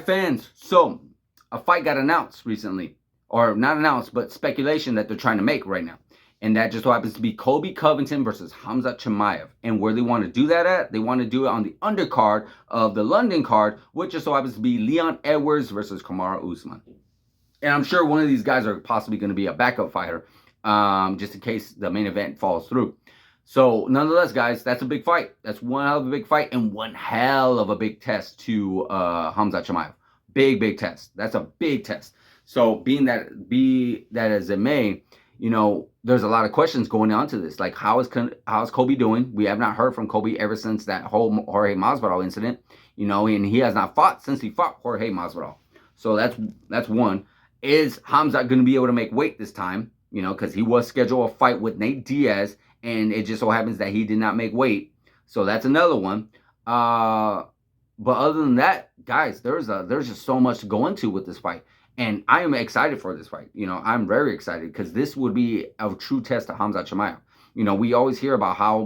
right, fans. So a fight got announced recently, or not announced, but speculation that they're trying to make right now. And that just so happens to be Colby Covington versus Khamzat Chimaev. And where they want to do that at, they want to do it on the undercard of the London card, which just so happens to be Leon Edwards versus Kamaru Usman. And I'm sure one of these guys are possibly going to be a backup fighter, just in case the main event falls through. So, nonetheless, guys, that's a big fight. That's one hell of a big fight and one hell of a big test to Khamzat Chimaev. Big test. That's a big test. So, be that as it may, there's a lot of questions going on to this. Like, how's Colby doing? We have not heard from Colby ever since that whole Jorge Masvidal incident. And he has not fought since he fought Jorge Masvidal. So that's one. Is Khamzat going to be able to make weight this time? Because he was scheduled a fight with Nate Diaz, and it just so happens that he did not make weight. So that's another one. But other than that, guys, there's just so much to go into with this fight. And I am excited for this fight. I'm very excited because this would be a true test to Khamzat Chimaev. We always hear about how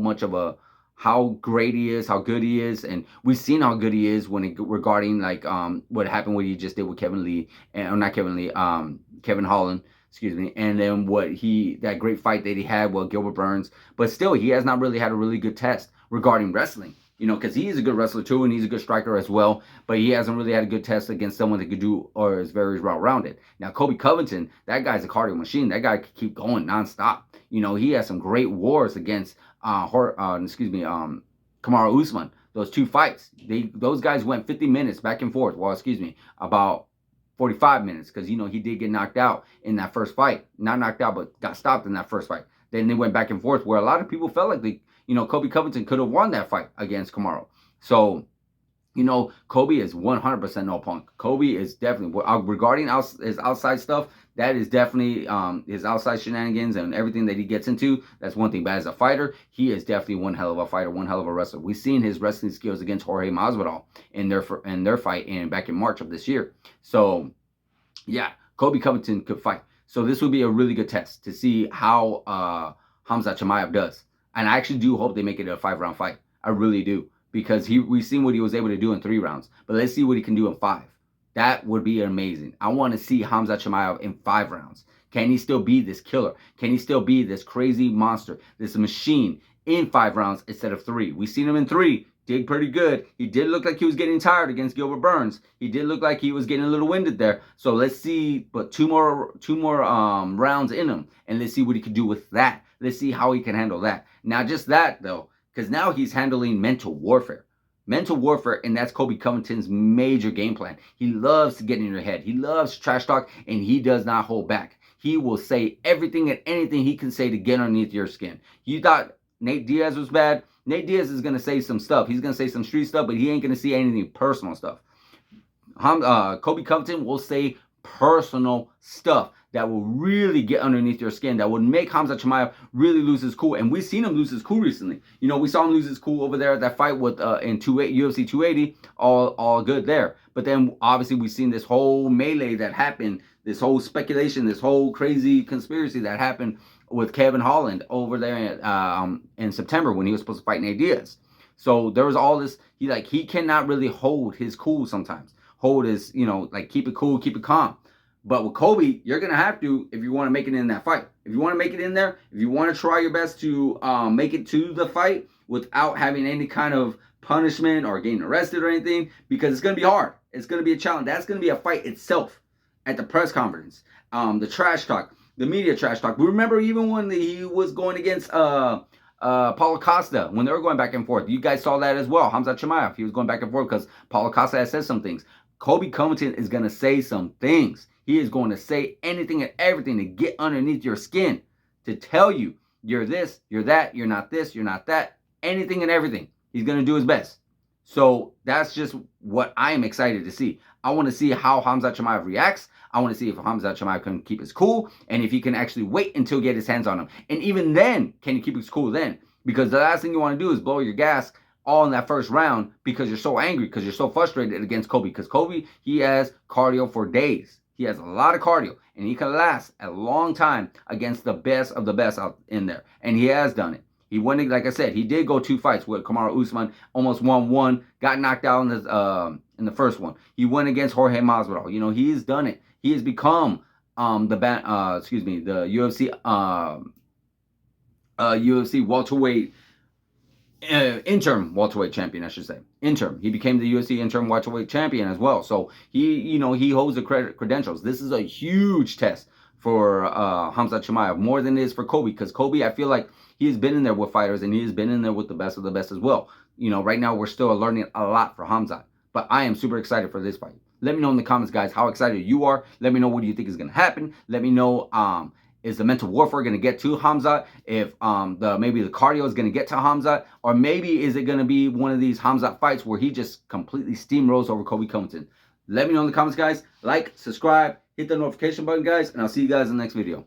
great he is, how good he is, and we've seen how good he is regarding what happened, what he just did with Kevin Holland, excuse me, and then that great fight that he had with Gilbert Burns. But still, he has not really had a really good test regarding wrestling. Because he is a good wrestler too, and he's a good striker as well. But he hasn't really had a good test against someone that could do or is very well-rounded. Now, Colby Covington, that guy's a cardio machine. That guy could keep going nonstop. He has some great wars against Kamaru Usman. Those two fights, those guys went 50 minutes back and forth. Well, about 45 minutes because he did get knocked out in that first fight. Not knocked out, but got stopped in that first fight. Then they went back and forth where a lot of people felt like Colby Covington could have won that fight against Kamaru. So, Colby is 100% no punk. Colby is definitely, regarding his outside stuff, that is definitely his outside shenanigans and everything that he gets into. That's one thing. But as a fighter, he is definitely one hell of a fighter, one hell of a wrestler. We've seen his wrestling skills against Jorge Masvidal in their fight back in March of this year. So, yeah, Colby Covington could fight. So this would be a really good test to see how Khamzat Chimaev does. And I actually do hope they make it a 5-round fight. I really do. Because we've seen what he was able to do in 3 rounds. But let's see what he can do in 5. That would be amazing. I want to see Khamzat Chimaev in 5 rounds. Can he still be this killer? Can he still be this crazy monster, this machine in 5 rounds instead of 3? We've seen him in 3. Did pretty good. He did look like he was getting tired against Gilbert Burns. He did look like he was getting a little winded there. So let's see, but two more rounds in him, and let's see what he can do with that. Let's see how he can handle that. Not just that though, because now he's handling mental warfare. Mental warfare, and that's Colby Covington's major game plan. He loves to get in your head. He loves trash talk, and he does not hold back. He will say everything and anything he can say to get underneath your skin. You thought Nate Diaz was bad? Nate Diaz is going to say some stuff. He's going to say some street stuff, but he ain't going to see anything personal stuff. Colby Covington will say personal stuff that will really get underneath your skin, that would make Khamzat Chimaev really lose his cool. And we've seen him lose his cool recently. We saw him lose his cool over there at that fight with in UFC 280. All good there. But then obviously we've seen this whole melee that happened, this whole speculation, this whole crazy conspiracy that happened with Kevin Holland over there in September when he was supposed to fight Nate Diaz. So there was all this. He cannot really hold his cool sometimes. Hold his, keep it cool, keep it calm. But with Colby, you're going to have to, if you want to make it in that fight. If you want to make it in there, if you want to try your best to make it to the fight without having any kind of punishment or getting arrested or anything, because it's going to be hard. It's going to be a challenge. That's going to be a fight itself at the press conference. The trash talk, the media trash talk. We remember even when he was going against Paulo Costa, when they were going back and forth. You guys saw that as well. Khamzat Chimaev, he was going back and forth because Paulo Costa had said some things. Colby Covington is going to say some things. He is going to say anything and everything to get underneath your skin, to tell you you're this, you're that, you're not this, you're not that, anything and everything. He's going to do his best. So that's just what I am excited to see. I want to see how Khamzat Chimaev reacts. I want to see if Khamzat Chimaev can keep his cool and if he can actually wait until he get his hands on him. And even then, can he keep his cool then? Because the last thing you want to do is blow your gas all in that first round because you're so angry, because you're so frustrated against Colby. Because Colby, he has cardio for days. He has a lot of cardio, and he can last a long time against the best of the best out in there. And he has done it. He went, like I said, he did go 2 fights with Kamaru Usman, almost won 1, got knocked out in the first one. He went against Jorge Masvidal. You know, he's done it. He has become the UFC UFC welterweight interim welterweight champion, I should say. Interim. He became the UFC interim welterweight champion as well. So he holds the credentials. This is a huge test for Khamzat Chimaev, more than it is for Colby, because Colby, I feel like he has been in there with fighters and he has been in there with the best of the best as well. You know, right now we're still learning a lot for Khamzat, but I am super excited for this fight. Let me know in the comments, guys, how excited you are. Let me know what do you think is going to happen. Let me know is the mental warfare going to get to Khamzat? If maybe the cardio is going to get to Khamzat, or maybe is it going to be one of these Khamzat fights where he just completely steamrolls over Colby Covington? Let me know in the comments, guys. Like, subscribe, hit the notification button, guys, and I'll see you guys in the next video.